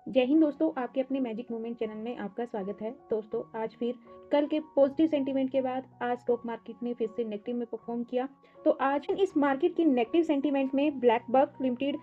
जय हिंद दोस्तों, आपके अपने मैजिक मोमेंट चैनल में आपका स्वागत है। दोस्तों, आज फिर कल के पॉजिटिव सेंटीमेंट के बाद आज स्टॉक मार्केट ने फिर से नेगेटिव में परफॉर्म किया। तो आज इस मार्केट की नेगेटिव सेंटीमेंट में ब्लैक बक लिमिटेड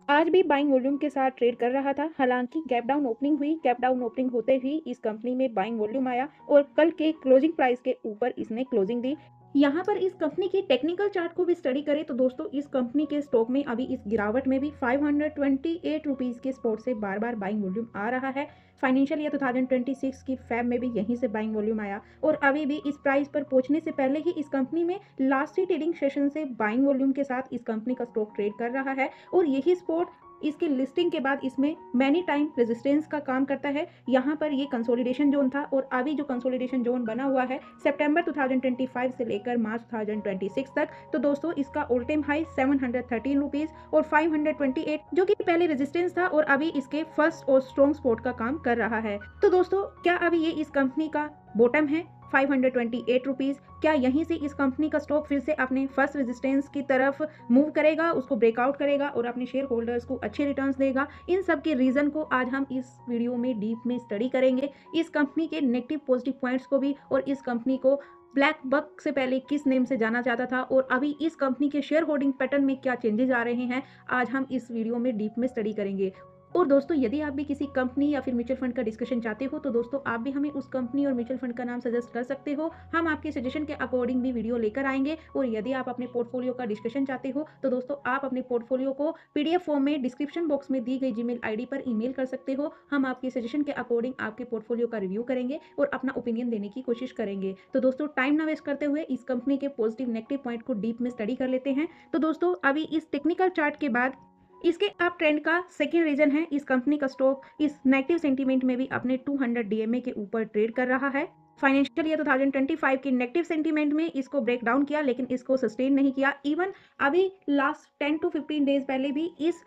आज भी बाइंग वॉल्यूम के साथ ट्रेड कर रहा था। हालांकि गैप डाउन ओपनिंग हुई, गैप डाउन ओपनिंग होते ही इस कंपनी में बाइंग वॉल्यूम आया और कल के क्लोजिंग प्राइस के ऊपर इसने क्लोजिंग दी। यहाँ पर इस कंपनी की टेक्निकल चार्ट को भी स्टडी करें तो दोस्तों, इस कंपनी के स्टॉक में अभी इस गिरावट में भी 528 रुपीज़ के स्पॉट से बार बार बाइंग वॉल्यूम आ रहा है। फाइनेंशियल ईयर 2026 की फैब में भी यहीं से बाइंग वॉल्यूम आया और अभी भी इस प्राइस पर पहुंचने से पहले ही इस कंपनी में लास्ट ही ट्रेडिंग सेशन से बाइंग वॉल्यूम के साथ इस कंपनी का स्टॉक ट्रेड कर रहा है और यही स्पॉट इसकी लिस्टिंग के बाद इसमें मैनी टाइम रेजिस्टेंस का काम करता है। यहाँ पर ये कंसोलिडेशन जोन था और अभी जो कंसोलिडेशन जोन बना हुआ है सितंबर 2025 से लेकर मार्च 2026 तक, तो दोस्तों इसका ऑल टाइम हाई 713 रुपीज और 528 जो कि पहले रेजिस्टेंस था और अभी इसके फर्स्ट और स्ट्रॉन्ग सपोर्ट का काम कर रहा है। तो दोस्तों, क्या अभी ये इस कंपनी का बॉटम है 528 रुपीज़? क्या यहीं से इस कंपनी का स्टॉक फिर से अपने फर्स्ट रेजिस्टेंस की तरफ मूव करेगा, उसको ब्रेकआउट करेगा और अपने शेयर होल्डर्स को अच्छे रिटर्न्स देगा? इन सब के रीजन को आज हम इस वीडियो में डीप में स्टडी करेंगे, इस कंपनी के नेगेटिव पॉजिटिव पॉइंट्स को भी और इस कंपनी को ब्लैक बक से पहले किस नेम से जाना जाता था और अभी इस कंपनी के शेयर होल्डिंग पैटर्न में क्या चेंजेस आ रहे हैं, आज हम इस वीडियो में डीप में स्टडी करेंगे। और दोस्तों, यदि आप भी किसी कंपनी या फिर म्यूचुअल फंड का डिस्कशन चाहते हो तो दोस्तों आप भी हमें उस कंपनी और म्यूचुअल फंड का नाम सजेस्ट कर सकते हो। हम आपके सजेशन के अकॉर्डिंग भी वीडियो लेकर आएंगे। और यदि आप अपने पोर्टफोलियो का डिस्कशन चाहते हो तो दोस्तों आप अपने पोर्टफोलियो को पीडीएफ फॉर्म में डिस्क्रिप्शन बॉक्स में दी गई जीमेल आईडी पर ईमेल कर सकते हो। हम आपके सजेशन के अकॉर्डिंग आपके पोर्टफोलियो का रिव्यू करेंगे और अपना ओपिनियन देने की कोशिश करेंगे। तो दोस्तों, टाइम ना वेस्ट करते हुए इस कंपनी के पॉजिटिव नेगेटिव पॉइंट को डीप में स्टडी कर लेते हैं। तो दोस्तों, अभी इस टेक्निकल चार्ट के बाद इसके अप ट्रेंड का सेकेंड रीजन है इस कंपनी का स्टॉक इस नेगेटिव सेंटीमेंट में भी अपने 200 डीएमए के ऊपर ट्रेड कर रहा है। फाइनेंशियल ईयर 2025 के नेगेटिव सेंटीमेंट में इसको ब्रेक डाउन किया लेकिन इसको सस्टेन नहीं किया। इवन अभी लास्ट 10 to 15 डेज पहले भी इस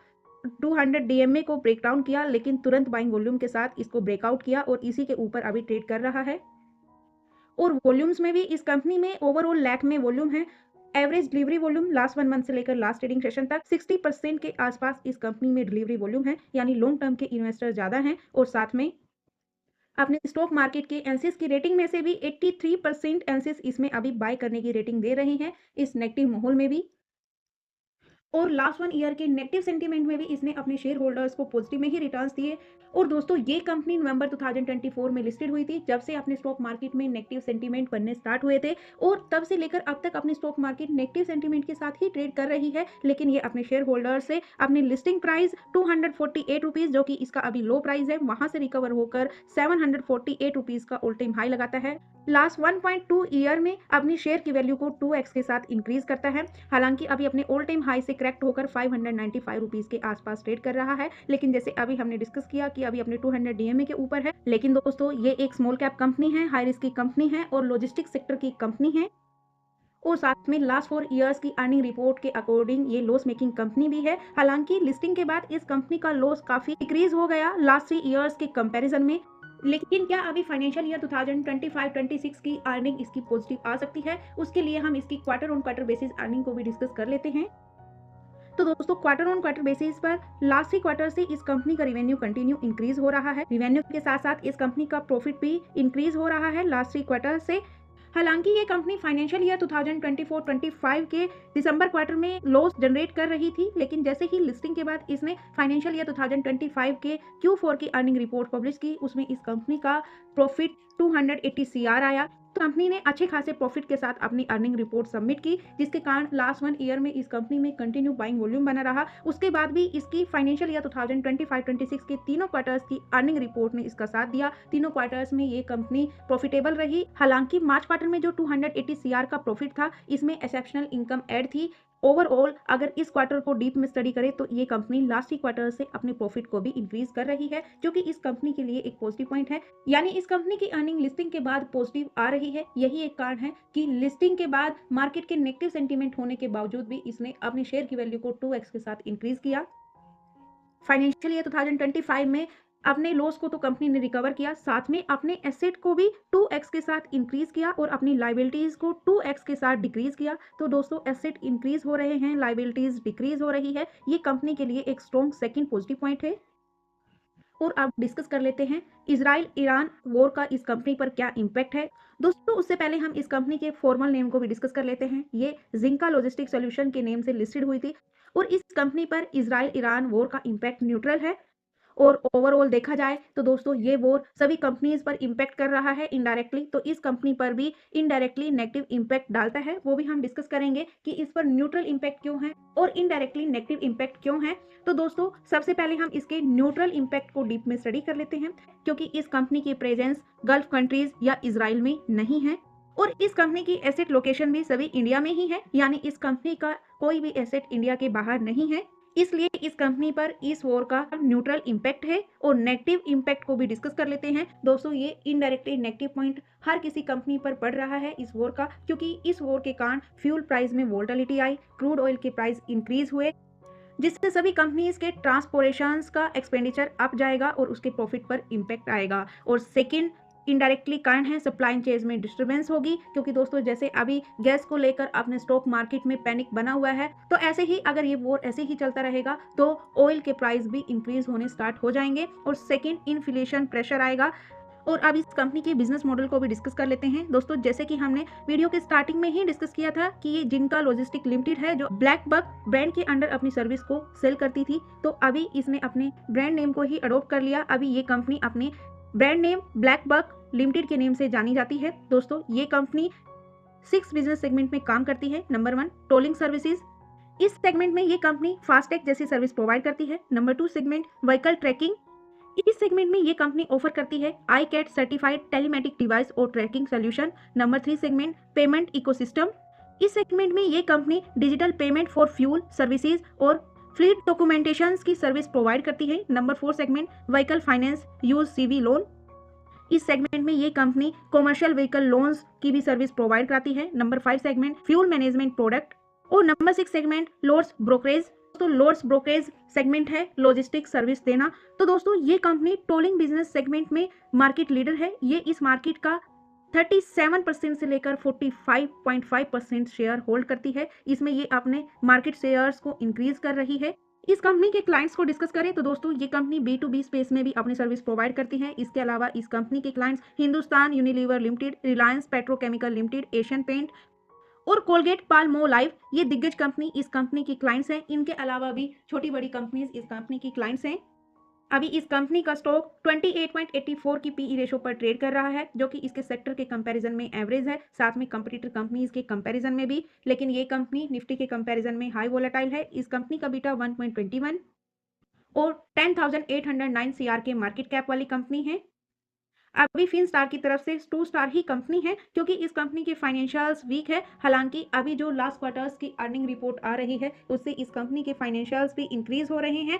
200 डीएमए को ब्रेक डाउन किया लेकिन तुरंत बाइंग वॉल्यूम के साथ इसको ब्रेकआउट किया और इसी के ऊपर अभी ट्रेड कर रहा है। और वॉल्यूम्स में भी इस कंपनी में ओवरऑल लाख में वॉल्यूम है। Average delivery volume last 1 month से लेकर लास्ट ट्रेडिंग सेशन तक 60% के आसपास इस कंपनी में डिलीवरी वॉल्यूम है, यानी लॉन्ग टर्म के इन्वेस्टर ज्यादा हैं। और साथ में अपने स्टॉक मार्केट के एनसीएस की रेटिंग में से भी 83% एनसीएस इसमें अभी बाय करने की रेटिंग दे रहे हैं इस नेगेटिव माहौल में भी। और लास्ट 1 ईयर के नेगेटिव सेंटीमेंट में भी इसने अपने शेयर होल्डर्स को पॉजिटिव में ही रिटर्न्स दिए। और दोस्तों, ये कंपनी नवंबर 2024 में लिस्टेड हुई थी, जब से अपने स्टॉक मार्केट में नेगेटिव सेंटीमेंट बनने स्टार्ट हुए थे और तब से लेकर अब तक अपने स्टॉक मार्केट नेगेटिव सेंटीमेंट के साथ ही ट्रेड कर रही है। लेकिन ये अपने शेयर होल्डर से अपनी लिस्टिंग प्राइस 248 रुपीज जो कि इसका अभी लो प्राइस है, वहां से रिकवर होकर 748 रुपीज का ऑल टाइम हाई लगाता है। लास्ट 1.2 ईयर में अपनी शेयर की वैल्यू को 2x के साथ इंक्रीज करता है। हालांकि अभी अपने ऑल टाइम हाई से क्रैक्ट होकर 595 रुपीज के आसपास ट्रेड कर रहा है। लेकिन जैसे अभी हमने डिस्कस किया कि अभी अपने 200 डीएमए के ऊपर है। लेकिन दोस्तों, ये एक स्मॉल कैप कंपनी है, हाई रिस्क की कंपनी है और लॉजिस्टिक सेक्टर की कंपनी है। और साथ में लास्ट 4 ईयर्स की अर्निंग रिपोर्ट के अकॉर्डिंग ये लॉस मेकिंग कंपनी भी है। हालांकि लिस्टिंग के बाद इस कंपनी का लॉस काफी डिक्रीज हो गया लास्ट 3 ईयर्स के कंपैरिजन में। लेकिन क्या अभी फाइनेंशियल ईयर 2025-26 की अर्निंग इसकी पॉजिटिव आ सकती है? उसके लिए हम इसकी quarter on quarter basis earning को भी डिस्कस कर लेते हैं। तो दोस्तों, क्वार्टर ऑन क्वार्टर बेसिस पर लास्ट 3 क्वार्टर से इस कंपनी का रिवेन्यू कंटिन्यू इंक्रीज हो रहा है। रिवेन्यू के साथ साथ इस कंपनी का प्रॉफिट भी इंक्रीज हो रहा है लास्ट 3 क्वार्टर से। हालांकि ये कंपनी फाइनेंशियल ईयर 2024-25 के दिसंबर क्वार्टर में लॉस जनरेट कर रही थी, लेकिन जैसे ही लिस्टिंग के बाद इसने फाइनेंशियल ईयर 2025 के Q4 की अर्निंग रिपोर्ट पब्लिश की, उसमें इस कंपनी का प्रॉफिट 280 सीआर आया। तो कंपनी ने अच्छे खासे प्रॉफिट के साथ अपनी अर्निंग रिपोर्ट सबमिट की, जिसके कारण लास्ट 1 ईयर में इस कंपनी में कंटिन्यू बाइंग वॉल्यूम बना रहा। उसके बाद भी इसकी फाइनेंशियल ईयर 2025-26 के तीनों क्वार्टर्स की अर्निंग रिपोर्ट ने इसका साथ दिया। तीनों क्वार्टर्स में ये कंपनी प्रॉफिटेबल रही। हालांकि मार्च क्वार्टर में जो 280 सीआर का प्रॉफिट था, इसमें एक्सेप्शनल इनकम ऐड थी। ओवरऑल अगर इस क्वार्टर को डीप में स्टडी करें तो ये कंपनी लास्ट ही क्वार्टर से अपने प्रॉफिट को भी इंक्रीज कर रही है, जो कि इस कंपनी के लिए एक पॉजिटिव पॉइंट है। यानी इस कंपनी की अर्निंग लिस्टिंग के बाद पॉजिटिव आ रही है। यही एक कारण है कि लिस्टिंग के बाद मार्केट के नेगेटिव सेंटीमेंट होने के बावजूद भी इसने अपने शेयर की वैल्यू को 2x के साथ इंक्रीज किया। फाइनेंशियल ईयर 2025 में अपने लॉस को तो कंपनी ने रिकवर किया, साथ में अपने एसेट को भी 2x के साथ इंक्रीज किया और अपनी लाइबिलिटीज को 2x के साथ डिक्रीज किया। तो दोस्तों, एसेट इंक्रीज हो रहे हैं, लाइबिलिटीज डिक्रीज हो रही है, ये कंपनी के लिए एक स्ट्रॉन्ग सेकंड पॉजिटिव पॉइंट है। और अब डिस्कस कर लेते हैं इजराइल ईरान वॉर का इस कंपनी पर क्या इम्पैक्ट है। दोस्तों उससे पहले हम इस कंपनी के फॉर्मल नेम को भी डिस्कस कर लेते हैं। ये जिंका लॉजिस्टिक सॉल्यूशन के नेम से लिस्टेड हुई थी और इस कंपनी पर इजराइल ईरान वॉर का इम्पैक्ट न्यूट्रल है। और ओवरऑल देखा जाए तो दोस्तों ये वॉर सभी कंपनीज पर इम्पैक्ट कर रहा है इनडायरेक्टली, तो इस कंपनी पर भी इनडायरेक्टली नेगेटिव इम्पैक्ट डालता है। वो भी हम डिस्कस करेंगे कि इस पर न्यूट्रल इम्पैक्ट क्यों है और इनडायरेक्टली नेगेटिव इम्पैक्ट क्यों है। तो दोस्तों सबसे पहले हम इसके न्यूट्रल इम्पैक्ट को डीप में स्टडी कर लेते हैं, क्योंकि इस कंपनी की प्रेजेंस गल्फ कंट्रीज या इजराइल में नहीं है और इस कंपनी की एसेट लोकेशन भी सभी इंडिया में ही है, यानी इस कंपनी का कोई भी एसेट इंडिया के बाहर नहीं है। इसलिए इस कंपनी पर इस वॉर का न्यूट्रल इम्पैक्ट है। और नेगेटिव इम्पैक्ट को भी डिस्कस कर लेते हैं। दोस्तों ये इनडायरेक्टली नेगेटिव पॉइंट हर किसी कंपनी पर पड़ रहा है इस वॉर का, क्योंकि इस वॉर के कारण फ्यूल प्राइस में वोलेटिलिटी आई, क्रूड ऑयल के प्राइस इंक्रीज हुए, जिससे सभी कंपनीज के ट्रांसपोर्टेशन का एक्सपेंडिचर अप जाएगा और उसके प्रॉफिट पर इम्पैक्ट आएगा। और सेकेंड इनडायरेक्टली कारण है सप्लाई चेन में डिस्टर्बेंस होगी, क्योंकि दोस्तों जैसे अभी गैस को लेकर अपने स्टॉक मार्केट में पैनिक बना हुआ है, तो ऐसे ही अगर ये वॉर ऐसे ही चलता रहेगा तो ऑयल के प्राइस भी इंक्रीज होने स्टार्ट हो जाएंगे और सेकेंड इन्फ्लेशन प्रेशर आएगा। और अब इस कंपनी के बिजनेस मॉडल को भी डिस्कस कर लेते हैं। दोस्तों जैसे कि हमने वीडियो के स्टार्टिंग में ही डिस्कस किया था कि ये जिनका लॉजिस्टिक लिमिटेड है जो ब्लैक बक ब्रांड के अंडर अपनी सर्विस को सेल करती थी, तो अभी इसने अपने ब्रांड नेम को ही अडॉप्ट कर लिया। अभी ये कंपनी अपने brand name BlackBuck limited के नेम से जानी जाती है। दोस्तों ये कंपनी 6 बिजनेस सेगमेंट में काम करती है। नंबर 1 टोलिंग सर्विसेज, इस सेगमेंट में ये कंपनी फास्टैग जैसी सर्विस प्रोवाइड करती है। नंबर 2 सेगमेंट व्हीकल ट्रैकिंग, इस सेगमेंट में ये कंपनी ऑफर करती है ICAT सर्टिफाइड टेलीमेटिक डिवाइस और tracking solution. Number 3 segment payment ecosystem, इस सेगमेंट में ये company digital payment for fuel services और फ्लीट डॉक्यूमेंटेशन की सर्विस प्रोवाइड करती है। Number 4 segment vehicle finance use CV loan, इस सेगमेंट में ये कंपनी कॉमर्शियल व्हीकल लोन्स की भी सर्विस प्रोवाइड कराती है। Number 5 segment fuel management product और नंबर 6 सेगमेंट लोड्स ब्रोकरेज। तो लोड्स ब्रोकरेज सेगमेंट है लॉजिस्टिक सर्विस देना। तो दोस्तों ये कंपनी टोलिंग बिजनेस सेगमेंट में मार्केट लीडर है। ये इस मार्केट का 37% से लेकर 45.5% शेयर होल्ड करती है। इसमें ये अपने मार्केट शेयर्स को इंक्रीज कर रही है। इस कंपनी के क्लाइंट्स को डिस्कस करें तो दोस्तों ये कंपनी B2B स्पेस में भी अपनी सर्विस प्रोवाइड करती है। इसके अलावा इस कंपनी के clients Hindustan Unilever limited, Reliance petrochemical limited, Asian Paint और कोलगेट पाल्मोलाइव, ये दिग्गज कंपनी इस कंपनी की क्लाइंट्स हैं। इनके अलावा भी छोटी बड़ी कंपनीज इस कंपनी की क्लाइंट्स हैं। अभी इस कंपनी का स्टॉक 28.84 की PE रेशो पर ट्रेड कर रहा है, जो कि इसके सेक्टर के कंपैरिजन में एवरेज है, साथ में कंपटीटर कंपनीज के कंपैरिजन में भी। लेकिन ये कंपनी निफ्टी के कंपैरिजन में हाई वोलेटाइल है। इस कंपनी का बीटा 1.21 और 10,809 CR के मार्केट कैप वाली कंपनी है। अभी फिनस्टार की तरफ से 2 स्टार ही कंपनी है, क्योंकि इस कंपनी के फाइनेंशियल्स वीक है। हालांकि अभी जो लास्ट क्वार्टर्स की अर्निंग रिपोर्ट आ रही है उससे इस कंपनी के फाइनेंशियल्स भी इंक्रीज हो रहे हैं,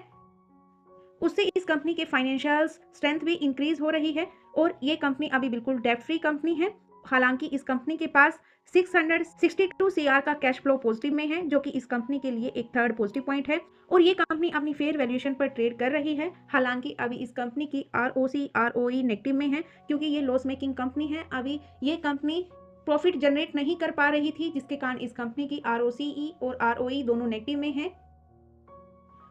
उससे इस कंपनी के फाइनेंशियल्स स्ट्रेंथ भी इंक्रीज हो रही है और ये कंपनी अभी बिल्कुल डेट फ्री कंपनी है। हालांकि इस कंपनी के पास 662 CR का कैश फ्लो पॉजिटिव में है, जो कि इस कंपनी के लिए एक थर्ड पॉजिटिव पॉइंट है और ये कंपनी अपनी फेयर वैल्यूएशन पर ट्रेड कर रही है। हालांकि अभी इस कंपनी की ROC ROE नेगेटिव में है, क्योंकि ये लॉस मेकिंग कंपनी है। अभी ये कंपनी प्रॉफिट जनरेट नहीं कर पा रही थी, जिसके कारण इस कंपनी की ROCE और ROE दोनों नेगेटिव में है।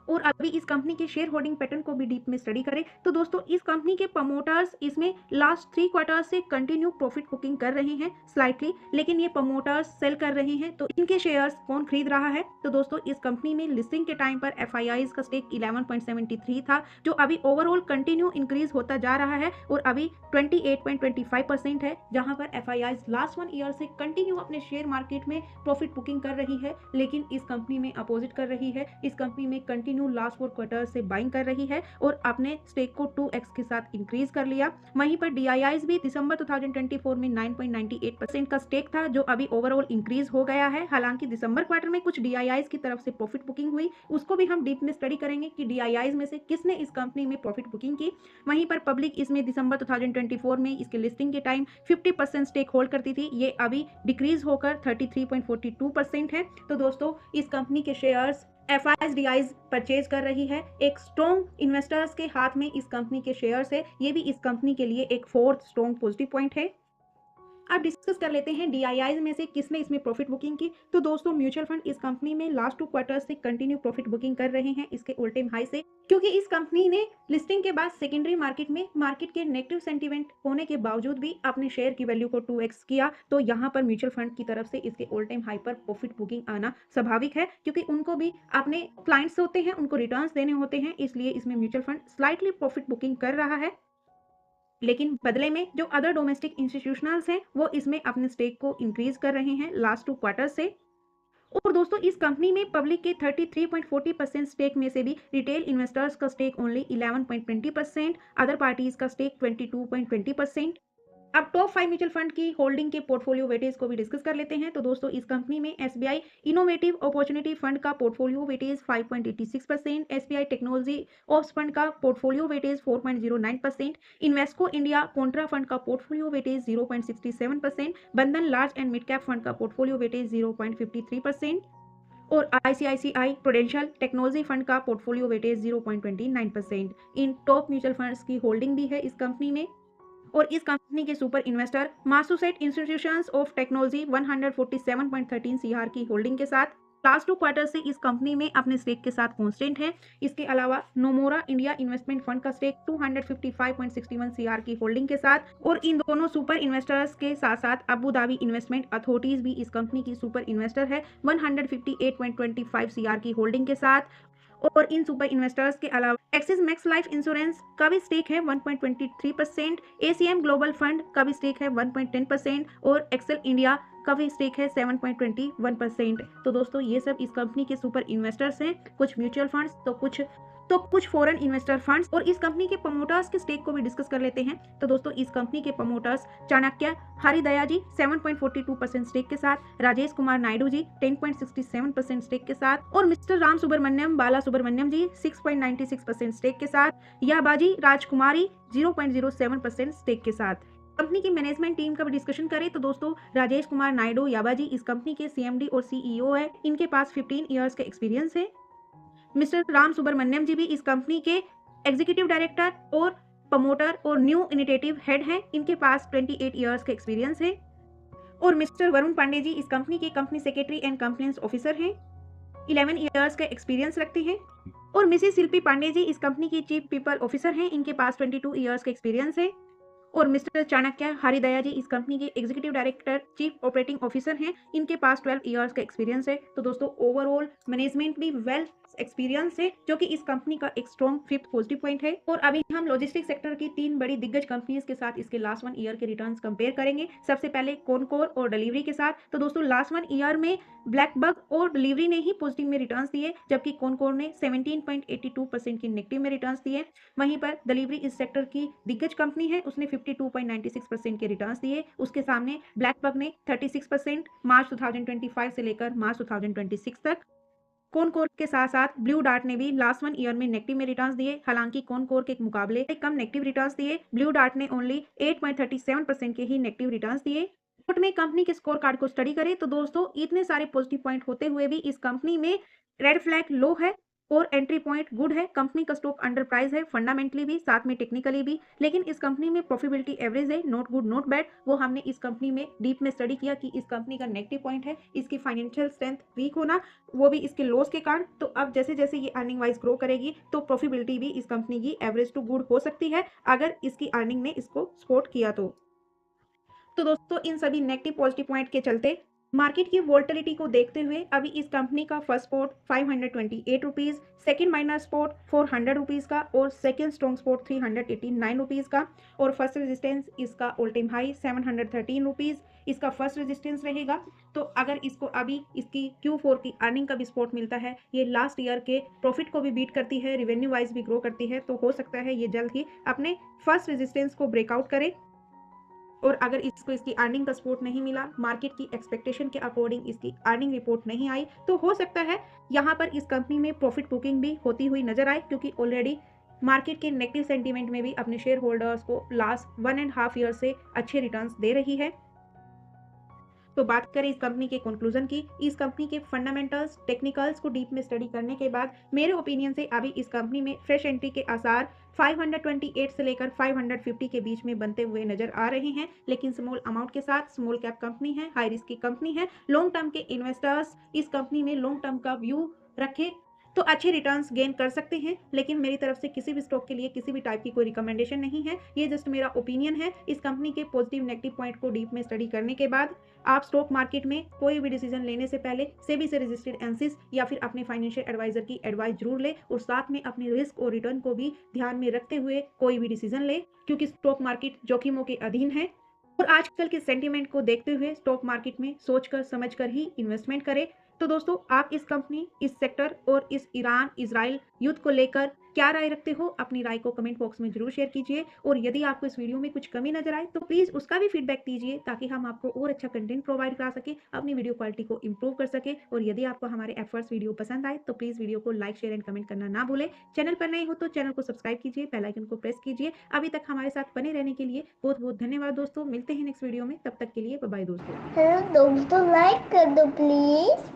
और अभी इस कंपनी के शेयर होल्डिंग पैटर्न को भी डीप में स्टडी करें तो दोस्तों इस कंपनी के प्रमोटर्स इसमें लास्ट 3 क्वार्टर्स से कंटिन्यू प्रॉफिट बुकिंग कर रहे हैं स्लाइटली, लेकिन ये प्रमोटर्स सेल कर रहे हैं। तो इनके शेयर्स कौन खरीद रहा है? तो दोस्तों इस कंपनी में लिस्टिंग के टाइम पर FIIs का स्टेक 11.73 था, जो अभी ओवरऑल कंटिन्यू इंक्रीज होता जा रहा है और अभी 28.25% है, जहां पर FIIs लास्ट 1 ईयर से कंटिन्यू अपने शेयर मार्केट में प्रॉफिट बुकिंग कर रही है, लेकिन इस कंपनी में अपोजिट कर रही है। इस कंपनी में कंटिन्यू लास्ट 4 क्वार्टर से बाइंग कर रही है और अपने स्टेक को 2x के साथ इंक्रीज कर लिया। वहीं पर DIIs भी दिसंबर 2024 में 9.98% का स्टेक था, जो अभी ओवरऑल इंक्रीज हो गया है। हालांकि दिसंबर क्वार्टर में कुछ DIIs की तरफ से प्रॉफिट बुकिंग हुई, उसको भी हम डीप में स्टडी करेंगे कि DIIs में से किसने इस कंपनी में प्रॉफिट बुकिंग की। वहीं पर पब्लिक इसमें दिसंबर 2024 में इसके लिस्टिंग के टाइम 50% स्टेक होल्ड करती थी, ये अभी डिक्रीज होकर 33.42% है। तो दोस्तों इस कंपनी के शेयर्स FIIs परचेज कर रही है। एक स्ट्रॉन्ग इन्वेस्टर्स के हाथ में इस कंपनी के शेयर्स है, ये भी इस कंपनी के लिए एक फोर्थ स्ट्रॉन्ग पॉजिटिव पॉइंट है। अब डिस्कस कर लेते हैं डीआईआईज में से किसने इसमें प्रॉफिट बुकिंग की। तो दोस्तों म्यूचुअल फंड इस कंपनी में लास्ट 2 क्वार्टर्स से कंटिन्यू प्रॉफिट बुकिंग कर रहे हैं इसके ऑल टाइम हाई से, क्योंकि इस कंपनी ने लिस्टिंग के बाद सेकेंडरी मार्केट में मार्केट के नेगेटिव सेंटीमेंट होने के बावजूद भी अपने शेयर की वैल्यू को 2x किया। तो यहाँ पर म्यूचुअल फंड की तरफ से इसके ऑल टाइम हाई पर प्रॉफिट बुकिंग आना स्वाभाविक है, क्योंकि उनको भी अपने क्लाइंट्स होते हैं, उनको रिटर्न्स देने होते हैं, इसलिए इसमें mutual fund slightly profit booking कर रहा है। लेकिन बदले में जो अदर डोमेस्टिक इंस्टीट्यूशनल्स हैं वो इसमें अपने स्टेक को इंक्रीज कर रहे हैं लास्ट 2 क्वार्टर से। और दोस्तों इस कंपनी में पब्लिक के 33.40% स्टेक में से भी रिटेल इन्वेस्टर्स का स्टेक ओनली 11.20%, अदर पार्टीज का स्टेक 22.20%। अब टॉप 5 म्यूचुअल फंड की होल्डिंग के पोर्टफोलियो वेटेज को भी डिस्कस कर लेते हैं। तो दोस्तों इस कंपनी में एसबीआई इनोवेटिव अपॉर्चुनिटी फंड का portfolio weightage 5.86%, SBI technology opps fund का portfolio weightage 4.09%, Invesco India contra fund का portfolio weightage 0.67%, Bandhan large and mid cap fund का पोर्टफोलियो वेटेज 0.53% और आईसीआईसीआई प्रूडेंशियल टेक्नोलॉजी फंड का पोर्टफोलियो वेटेज 0.29%। इन top mutual funds की holding भी है इस कंपनी में। और इस कंपनी के super investor Massachusetts institutions of technology 147.13 CR की होल्डिंग के साथ लास्ट 2 क्वार्टर से इस कंपनी में अपने स्टेक के साथ कांस्टेंट है। इसके अलावा नोमोरा इंडिया इन्वेस्टमेंट फंड का स्टेक 255.61 सीआर की होल्डिंग के साथ, और इन दोनों सुपर इन्वेस्टर्स के साथ साथ अबू धाबी इन्वेस्टमेंट अथॉरिटीज भी इस कंपनी की सुपर इन्वेस्टर है 158.25 सीआर की होल्डिंग के साथ। और इन सुपर इन्वेस्टर्स के अलावा एक्सिस मैक्स लाइफ इंश्योरेंस का भी स्टेक है 1.23%, एसीएम ग्लोबल फंड का भी स्टेक है 1.10% और एक्सेल इंडिया का भी स्टेक है 7.21%। तो दोस्तों ये सब इस कंपनी के सुपर इन्वेस्टर्स हैं, कुछ म्यूचुअल फंड्स तो कुछ फॉरेन इन्वेस्टर फंड्स। और इस कंपनी के प्रमोटर्स के स्टेक को भी डिस्कस कर लेते हैं। तो दोस्तों इस कंपनी के प्रमोटर्स चाणक्य हरिदया जी 7.42% स्टेक के साथ, राजेश कुमार नायडू जी 10.67% स्टेक के साथ और मिस्टर राम सुब्रमण्यम बाला सुब्रमण्यम जी 6.96% स्टेक के साथ, याबाजी राजकुमारी 0.07% स्टेक के साथ। कंपनी की मैनेजमेंट टीम का भी डिस्कशन करें तो दोस्तों राजेश कुमार नायडू याबाजी इस कंपनी के सीएमडी और सीईओ है, इनके पास 15 इयर्स का एक्सपीरियंस है। मिस्टर राम सुब्रमण्यम जी भी इस कंपनी के एग्जीक्यूटिव डायरेक्टर और प्रमोटर और न्यू इनिशिएटिव हेड हैं, इनके पास 28 इयर्स का एक्सपीरियंस है। और मिस्टर वरुण पांडे जी इस कंपनी के company secretary and compliance officer हैं, 11 इयर्स का एक्सपीरियंस रखते हैं। और मिसेस शिल्पी पांडे जी इस कंपनी की चीफ पीपल ऑफिसर हैं, इनके पास 22 इयर्स का एक्सपीरियंस है। और मिस्टर चाणक्य हरिदया जी इस कंपनी के executive director chief operating officer हैं, इनके पास 12 इयर्स का एक्सपीरियंस है। तो दोस्तों ओवरऑल मैनेजमेंट भी वेल एक्सपीरियंस है, जो कि इस कंपनी का एक स्ट्रॉन्ग फिफ्थ पॉजिटिव पॉइंट है। और अभी हम लॉजिस्टिक सेक्टर की 3 बड़ी दिग्गज कंपनीज के साथ इसके लास्ट 1 ईयर के रिटर्न्स कंपेयर करेंगे। सबसे पहले कॉनकोर और डिलीवरी के साथ। तो दोस्तों लास्ट 1 ईयर में ब्लैकबक और डिलीवरी ने ही पॉजिटिव में रिटर्न्स दिए, जबकि कॉनकोर ने 17.82% की नेगेटिव में रिटर्न्स दिए। वहीं पर डिलीवरी इस सेक्टर की दिग्गज कंपनी है, उसने 52.96% के रिटर्न्स दिए। उसके सामने ब्लैकबक ने 36% मार्च 2025 से लेकर मार्च 2026 तक। कॉनकोर के साथ साथ ब्लू डार्ट ने भी लास्ट 1 ईयर में नेगेटिव में रिटर्न्स दिए, हालांकि कॉनकोर के मुकाबले कम नेगेटिव रिटर्न्स दिए। ब्लू डार्ट ने ओनली 8.37% के ही नेगेटिव रिटर्न्स दिए। रिपोर्ट में कंपनी के स्कोर कार्ड को स्टडी करें तो दोस्तों इतने सारे पॉजिटिव पॉइंट होते हुए भी इस कंपनी में रेड फ्लैग लो है और एंट्री पॉइंट गुड है। कंपनी का स्टॉक अंडर प्राइस है, फंडामेंटली भी साथ में टेक्निकली भी, लेकिन इस कंपनी में प्रॉफिटेबिलिटी एवरेज है, नॉट गुड नॉट बैड। वो हमने इस कंपनी में डीप में स्टडी किया कि इस कंपनी का नेगेटिव पॉइंट है इसकी फाइनेंशियल स्ट्रेंथ वीक होना, वो भी इसके लॉस के कारण। तो अब जैसे जैसे ये अर्निंग वाइज ग्रो करेगी तो प्रॉफिटेबिलिटी भी इस कंपनी की एवरेज टू गुड हो सकती है, अगर इसकी अर्निंग ने इसको सपोर्ट किया तो दोस्तों इन सभी नेगेटिव पॉजिटिव पॉइंट के चलते मार्केट की वोलेटिलिटी को देखते हुए अभी इस कंपनी का first spot 528 rupees, second minor spot 400 rupees का और सेकेंड स्ट्रॉन्ग स्पॉट 389 रुपीज़ का, और फर्स्ट रेजिस्टेंस इसका ऑल टाइम हाई 713 रुपीज़ इसका फर्स्ट रेजिस्टेंस रहेगा। तो अगर इसको अभी इसकी Q4 की अर्निंग का भी सपोर्ट मिलता है, ये लास्ट ईयर के प्रॉफिट को भी बीट करती है, रेवेन्यू वाइज भी ग्रो करती है, तो हो सकता है ये जल्द ही अपने फर्स्ट रेजिस्टेंस को ब्रेकआउट करे। और अगर इसको इसकी अर्निंग का सपोर्ट नहीं मिला, मार्केट की एक्सपेक्टेशन के अकॉर्डिंग इसकी अर्निंग रिपोर्ट नहीं आई, तो हो सकता है यहाँ पर इस कंपनी में प्रॉफिट बुकिंग भी होती हुई नजर आए, क्योंकि ऑलरेडी मार्केट के नेगेटिव सेंटीमेंट में भी अपने शेयर होल्डर्स को लास्ट 1.5 ईयर से अच्छे रिटर्न्स दे रही है। तो बात करें इस कंपनी के कंक्लूजन की, इस कंपनी के फंडामेंटल्स, टेक्निकल्स को डीप में स्टडी करने के बाद मेरे ओपिनियन से अभी इस कंपनी में फ्रेश एंट्री के आसार 528 से लेकर 550 के बीच में बनते हुए नजर आ रहे हैं। लेकिन स्मॉल अमाउंट के साथ स्मॉल कैप कंपनी है, हाई रिस्क की कंपनी है। लॉन्ग टर्म के इन्वेस्टर्स इस कंपनी में लॉन्ग टर्म का व्यू रखें तो अच्छे रिटर्न्स गेन कर सकते हैं। लेकिन मेरी तरफ से किसी भी स्टॉक के लिए किसी भी टाइप की कोई रिकमेंडेशन नहीं है, ये जस्ट मेरा ओपिनियन है। इस कंपनी के पॉजिटिव नेगेटिव पॉइंट को डीप में स्टडी करने के बाद आप स्टॉक मार्केट में कोई भी डिसीजन लेने से पहले सेबी से रजिस्टर्ड एनसिस या फिर अपने फाइनेंशियल एडवाइजर की एडवाइस जरूर ले और साथ में अपने रिस्क और रिटर्न को भी ध्यान में रखते हुए कोई भी डिसीजन ले, क्योंकि स्टॉक मार्केट जोखिमों के अधीन है। और आजकल के सेंटीमेंट को देखते हुए स्टॉक मार्केट में सोचकर समझकर ही इन्वेस्टमेंट करें। तो दोस्तों, आप इस कंपनी, इस सेक्टर और इस ईरान इजराइल युद्ध को लेकर क्या राय रखते हो? अपनी राय को कमेंट बॉक्स में जरूर शेयर कीजिए। और यदि आपको इस वीडियो में कुछ कमी नजर आए तो प्लीज उसका भी फीडबैक दीजिए, ताकि हम आपको और अच्छा कंटेंट प्रोवाइड करा सके, अपनी वीडियो क्वालिटी को इंप्रूव कर सके। और यदि आपको हमारे एफर्ट्स वीडियो पसंद आए तो प्लीज वीडियो को लाइक, शेयर एंड कमेंट करना ना भूलें। चैनल पर नए हो तो चैनल को सब्सक्राइब कीजिए, बेल आइकन को प्रेस कीजिए। अभी तक हमारे साथ बने रहने के लिए बहुत बहुत धन्यवाद दोस्तों। मिलते हैं नेक्स्ट वीडियो में, तब तक के लिए बाय बाय दोस्तों। हेलो दोस्तों, लाइक कर दो प्लीज।